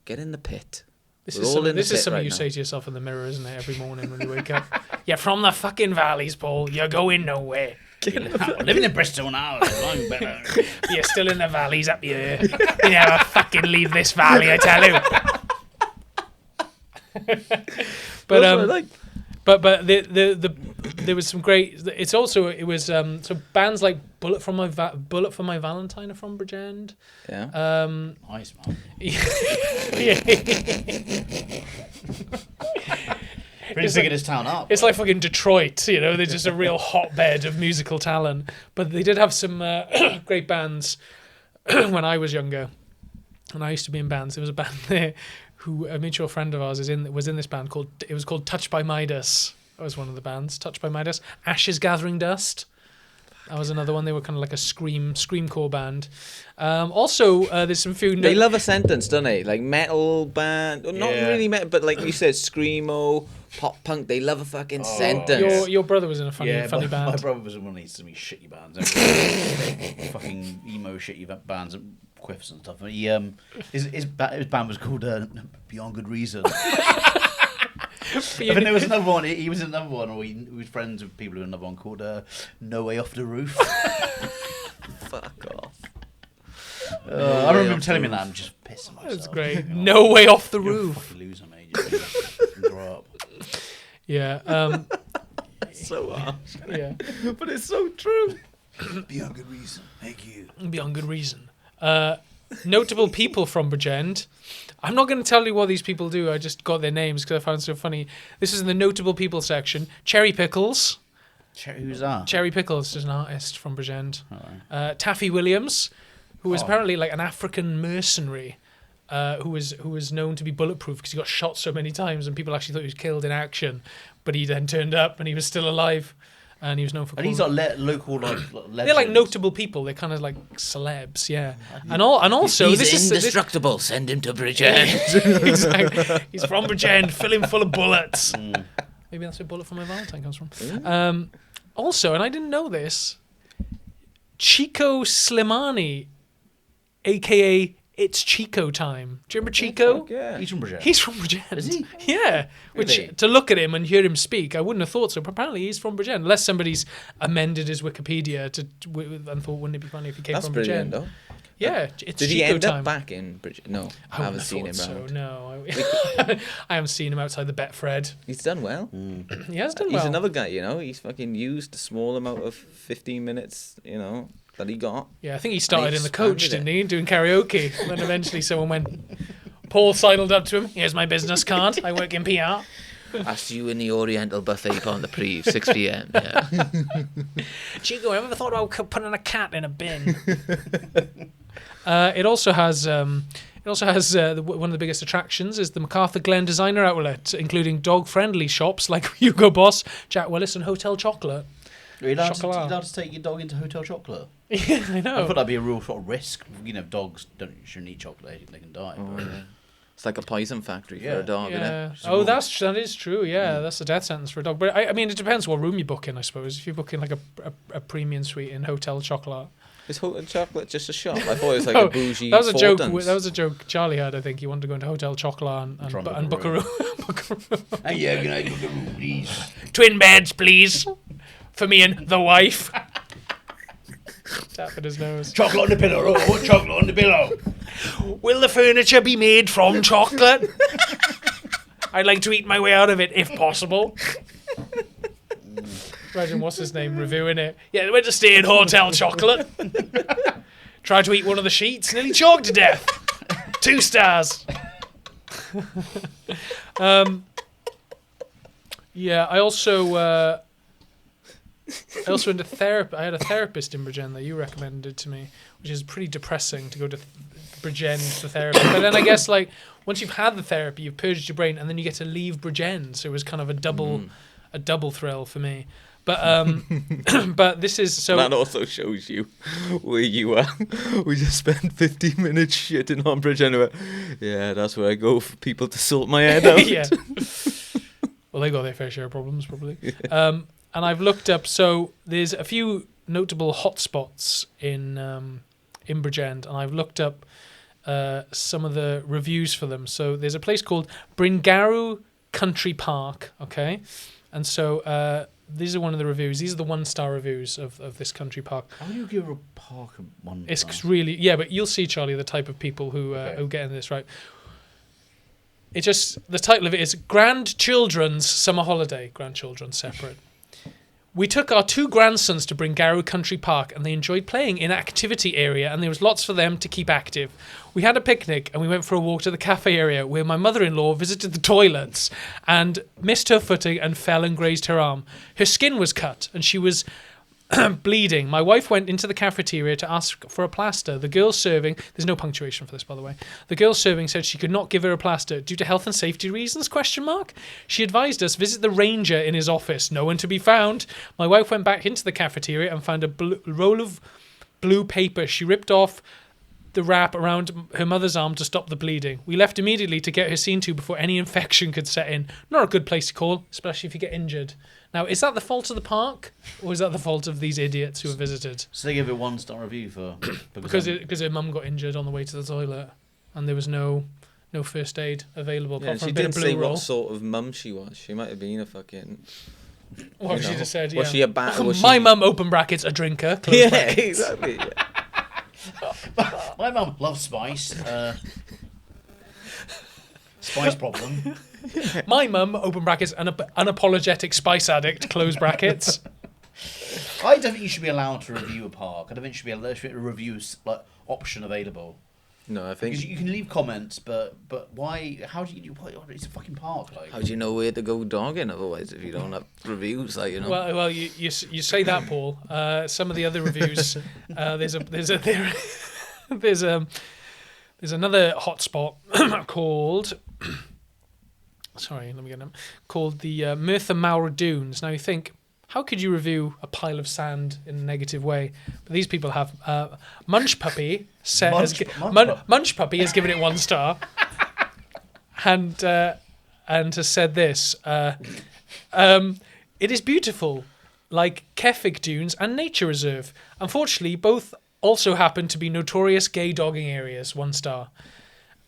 get in the pit. This We're is all something, in the this is pit something right you now. say to yourself in the mirror, isn't it? Every morning when you wake up. You're from the fucking valleys, Paul. You're going nowhere. Living in Bristol now is long better. You're still in the valleys up here. You never fucking leave this valley, I tell you. But Also, like but there was some great. It's also it was so bands like Bullet for My Valentine are from Bridgend. yeah. Nice, man. Pretty bigging this town up. It's like fucking Detroit, you know. They're just a real hotbed of musical talent. But they did have some great bands when I was younger, and I used to be in bands. There was a band there who a mutual friend of ours was in this band called Touched by Midas. That was one of the bands. Touched by Midas. Ashes Gathering Dust. That was another one. They were kind of like a screamcore band. Also, there's some few. They love a sentence, don't they? Like metal band, or not Yeah. really metal, but like you said, screamo, pop punk. They love a fucking sentence. Your brother was in a funny my band. brother was in one of these shitty bands. Fucking emo shitty bands and quiffs and stuff. And he, his band was called Beyond Good Reason. I think there was another one. He was in another one, or he was friends with people in another one called No Way Off the Roof. Fuck off. I remember him telling me that. I'm just pissing myself. That's great. No way off the You're a roof. fucking loser, mate. Just fucking grow up. Yeah. So harsh. Yeah. But it's so true. Beyond Good Reason. Thank you. Beyond good reason. Notable people from Bridgend. I'm not going to tell you what these people do. I just got their names because I found it so funny. This is in the notable people section. Cherry Pickles. Who's that? Cherry Pickles is an artist from Bridgend. Alright. Taffy Williams, who was Oh. apparently like an African mercenary, who was known to be bulletproof because he got shot so many times and people actually thought he was killed in action, but he then turned up and he was still alive, and he was known for. And he's calling- like local legends. they're like notable people. They're kind of like celebs, yeah. And also He's this is indestructible. Send him to Bridgend. exactly. He's from Bridgend, fill him full of bullets. Maybe that's where Bullet for My Valentine comes from. Also, and I didn't know this, Chico Slimani, a.k.a. It's Chico Time. Do you remember Chico? Yeah. He's from Bridgend. He's from Bridgend. Is he? Yeah. Which, Really? to look at him and hear him speak, I wouldn't have thought so. But apparently he's from Bridgend. Unless somebody's amended his Wikipedia and thought, wouldn't it be funny if he came That's from brilliant, Bridgend? though. Yeah, it's Did Chico he end Time. up back in Bridgend? No, I haven't wouldn't seen have him thought round. so, no. I haven't seen him outside the Betfred. He's done well. He has done He's well. another guy, you know. He's fucking used the small amount of 15 minutes, you know, that he got. Yeah, I think he started in the expanded coach, it. didn't he? Doing karaoke. And then eventually someone went, Paul sidled up to him. Here's my business card. I work in PR. Asked you in the Oriental buffet on the Preve, 6 p.m. Yeah. Chico, have you ever thought about putting a cat in a bin? It also has one of the biggest attractions is the MacArthur Glen Designer Outlet, including dog-friendly shops like Hugo Boss, Jack Willis, and Hotel Chocolate. You're allowed chocolat. to take your dog into Hotel Chocolate. Yeah, I I know. thought that'd be a real sort of risk. Dogs shouldn't eat chocolate; they can die. Oh, but- yeah. It's like a poison factory for Yeah. a dog, isn't Yeah. it? Oh, that is true. Yeah, that's a death sentence for a dog. But I mean, it depends what room you book in, I suppose. If you book in like a premium suite in Hotel Chocolat. Is Hotel Chocolate just a shop? I thought it was like Oh, a bougie. That was a joke. Fortn's. That was a joke Charlie had. I think he wanted to go into Hotel Chocolat and book a room. Book a room. Hey, yeah, can I book a room, please? Twin beds, please, for me and the wife. Tapping his nose. Chocolate on the pillow. Oh, I want chocolate on the pillow. Will the furniture be made from chocolate? I'd like to eat my way out of it if possible. Imagine what's his name reviewing it. Yeah, I went to stay in Hotel Chocolate. Tried to eat one of the sheets, nearly choked to death. 2 stars. Yeah, I also went to therapy. I had a therapist in Bridgend that you recommended to me, which is pretty depressing to go to Bridgend for therapy. But then I guess like once you've had the therapy, you've purged your brain, and then you get to leave Bridgend. So it was kind of a double thrill for me. But but this is so. That also shows you where you are. We just spent 15 minutes shitting on Bridgend. Yeah, that's where I go for people to sort my head out. Yeah. Well, they got their fair share of problems probably. And I've looked up. So there's a few notable hotspots in Bridgend, and I've looked up some of the reviews for them. So there's a place called Bringaru Country Park. Okay, and so. These are one of the reviews. These are the 1-star reviews of this country park. How do you give a park a 1 It's star? really, yeah, but you'll see, Charlie, the type of people who get in this, right? It just, the title of it is Grandchildren's Summer Holiday. Grandchildren separate. We took our 2 grandsons to Bringaru Country Park, and they enjoyed playing in activity area, and there was lots for them to keep active. We had a picnic, and we went for a walk to the cafe area where my mother-in-law visited the toilets and missed her footing and fell and grazed her arm. Her skin was cut, and she was bleeding. My wife went into the cafeteria to ask for a plaster. The girl serving, there's no punctuation for this, by the way. The girl serving said she could not give her a plaster due to health and safety reasons, ? She advised us visit the ranger in his office. No one to be found. My wife went back into the cafeteria and found a roll of blue paper. She ripped off the wrap around her mother's arm to stop the bleeding. We left immediately to get her seen to before any infection could set in. Not a good place to call, especially if you get injured. Now, is that the fault of the park, or is that the fault of these idiots who have visited? So they give it 1-star review for Because her mum got injured on the way to the toilet, and there was no first aid available Yeah, apart from she a bit didn't of say blue roll. what sort of mum she was. She might have been a fucking. What you she know, just said, yeah. Was she a bat? Was My she... mum, open brackets, a drinker. Close Yeah, brackets. exactly. Yeah. My mum loves spice. Spice problem. My mum, open brackets, an unapologetic spice addict, close brackets. I don't think you should be allowed to review a park. I don't think you should be allowed to review like option available. No, I think. Because you can leave comments, but why? How do you do? It's a fucking park. Like. How do you know where to go dogging otherwise if you don't have reviews? Like you know. Well, you say that, Paul. Some of the other reviews, there's another hotspot called. Sorry, let me get them. Called the Merthyr Mawr Dunes. Now you think, how could you review a pile of sand in a negative way? But these people have Munch Puppy Munch Puppy has given it 1 star, and has said this: it is beautiful, like Kefik Dunes and Nature Reserve. Unfortunately, both also happen to be notorious gay dogging areas. 1 star.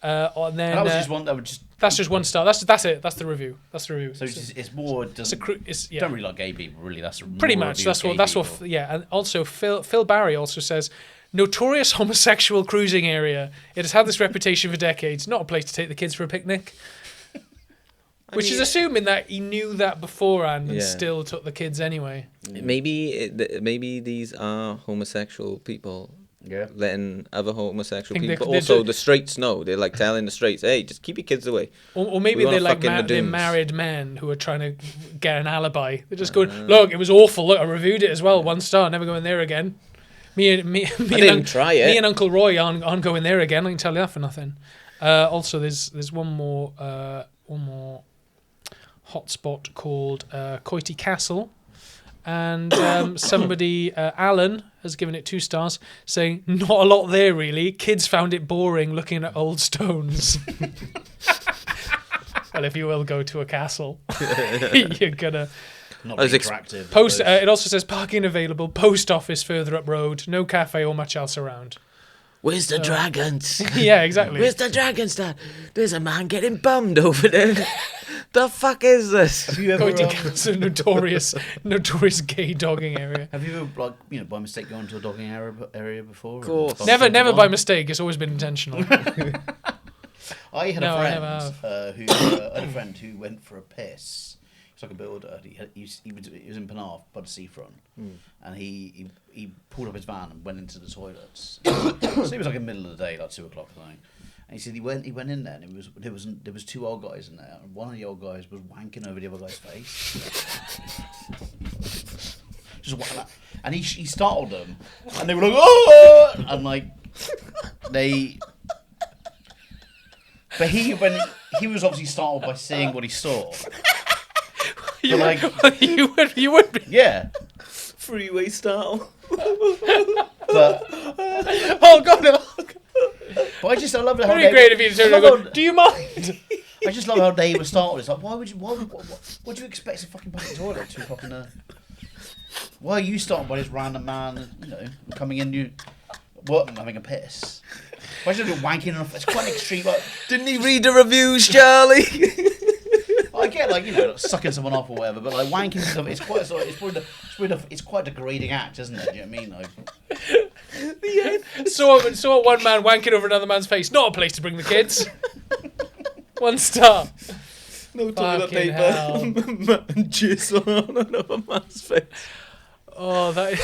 And then That was just one. That would just. that's just 1 star. That's it. That's the review. That's the review. So it's more. Yeah. Don't really like gay people. Really, that's Pretty more much. review That's of what. gay That's people. what. Yeah. And also, Phil Barry also says, notorious homosexual cruising area. It has had this reputation for decades. Not a place to take the kids for a picnic. Which is assuming that he knew that beforehand and Yeah. still took the kids anyway. Maybe these are homosexual people. Yeah. Letting other homosexual Think people, they're also ju- the straights know. They're like telling the straights, "Hey, just keep your kids away." Or maybe We wanna they're like fuck in the they're dunes. married men who are trying to get an alibi. They're just going, look, it was awful. Look, I reviewed it as well. 1 star. Never going there again. Me didn't try it. Me and Uncle Roy aren't going there again. I can tell you that for nothing. Also, there's one more hotspot called Coity Castle. And somebody, Alan, has given it 2 stars, saying, not a lot there, really. Kids found it boring looking at old stones. Well, if you will go to a castle, you're going to... Not I was very interactive. It also says parking available, post office further up road, no cafe or much else around. Where's the dragons? Yeah, exactly. Where's the dragons, Dad? There's a man getting bummed over there. The fuck is this? Have you ever, Going to Council, notorious gay dogging area. have you ever, like, by mistake gone to a dogging area before? Of course. Never by mistake. It's always been intentional. I had No, I a never friend I had a friend who went for a piss. He's like a builder. He was in Penarth by the seafront, and he pulled up his van and went into the toilets. So it was like in the middle of the day, like 2:00 or something. And he said he went in there, and there was 2 old guys in there, and one of the old guys was wanking over the other guy's face. Just like that. And he startled them, and they were like, "Oh!" And like they. But he was obviously startled by seeing what he saw. you, like, you would be. Yeah. Freeway style. But Oh God! No. I love how Very great of you to turn around and go, do you mind? I just love how they were startled. It's like, why would you expect to fucking public toilet at 2 o'clock in the... Why are you startled by this random man, coming in, workman having a piss? Why should I be wanking enough? It's quite extreme. Like, Didn't he read the reviews, Charlie? I get like sucking someone off or whatever, but like wanking and stuff, it's quite a degrading act, isn't it? Do you know what I mean? Like, Saw one man wanking over another man's face. Not a place to bring the kids. 1 star. No toilet Fucking paper. hell. And jizz on another man's face. Oh, that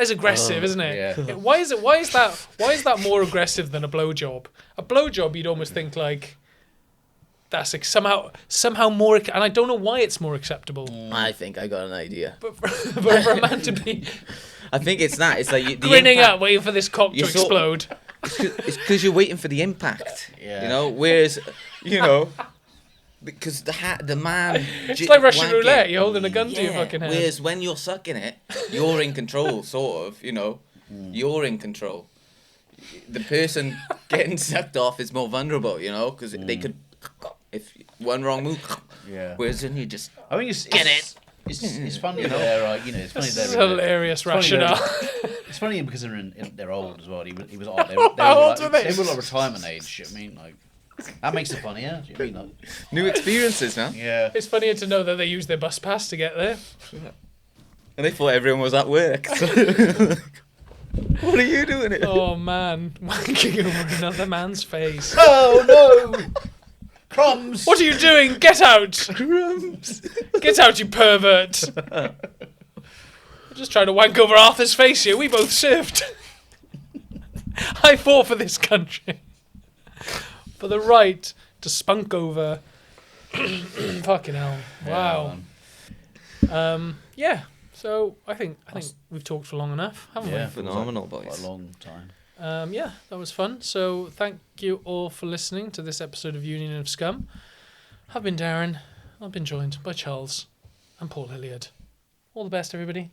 is aggressive, isn't it? yeah. Why is that more aggressive than a blowjob? A blowjob, you'd almost think like that's like somehow more, and I don't know why it's more acceptable. I think I got an idea. But for a man to be I think it's that. It's like the grinning impact. up, waiting for this cock to You're so- explode. It's because you're waiting for the impact. Yeah. Whereas, because the man. It's like Russian roulette. You're holding a gun to your fucking head. Whereas when you're sucking it, you're in control, sort of. You're in control. The person getting sucked off is more vulnerable, because they could, if one wrong move. Yeah. Whereas then you just. I think it's funny that it's funny This is they're hilarious funny rationale. it's funny because they're old as well. He was old. They How old were they? They were like retirement age. You know what I mean, like that makes it funnier. Do you know what I mean, like, New experiences, man. yeah. It's funnier to know that they used their bus pass to get there. And they thought everyone was at work. So what are you doing here? Oh man, wanking over another man's face. Oh no! Crumbs. What are you doing? Get out! Crumbs. Get out, you pervert! I'm just trying to wank over Arthur's face here. We both served. I fought for this country. For the right to spunk over. Fucking hell. Wow. Yeah. So I think we've talked for long enough, haven't Yeah, Phenomenal, quite boys. a long time. we? Yeah, that was fun. So thank you all for listening to this episode of Union of Scum. I've been Darren. I've been joined by Charles and Paul Hilleard. All the best, everybody.